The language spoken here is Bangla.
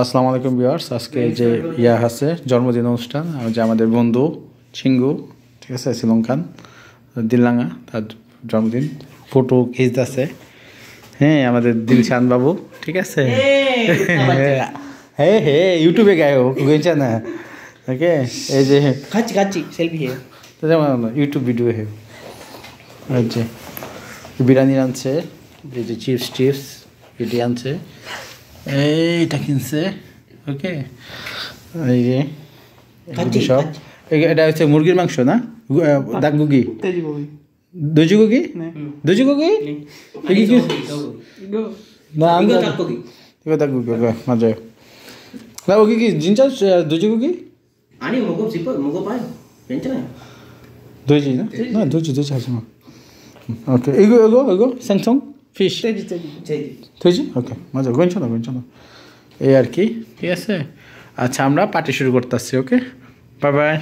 আসসালামু আলাইকুম ভিউয়ার্স, আজকে যে আছে জন্মদিন অনুষ্ঠান, যে আমাদের বন্ধু চিঙ্গু, ঠিক আছে, শ্রীলঙ্কান দিল্লাঙ্গা, তার জন্মদিন ফটো খিচতেছে। হ্যাঁ, আমাদের দিলশান বাবু, ঠিক আছে। হ্যাঁ হ্যাঁ, ইউটিউবে গায়ে গেছে না, ওকে। এই যে খাচ্ছি সেলফি হে ইউটিউব ভিডিও হে, যে বিরিয়ানি আনছে, এই যে চিপস এটি আনছে, এইটা কিনছে, ওকে। এই যে সব, এটা হচ্ছে মুরগির মাংস না, দাগগুগি দজুগুগি দজুগুগি না দাগগুগি 맞아요. 나 여기 진짜 돼지고기? 아니 먹어 싶어 먹어봐요. 괜찮아요. 돼지 나? 나 돼지 하지 마. 오케이. 이거 생선? fish. 돼지? 오케이. 맞아. 괜찮아. এই আর কি, ঠিক আছে। আচ্ছা, আমরা পার্টি শুরু করতেছি, ওকে। Bye bye.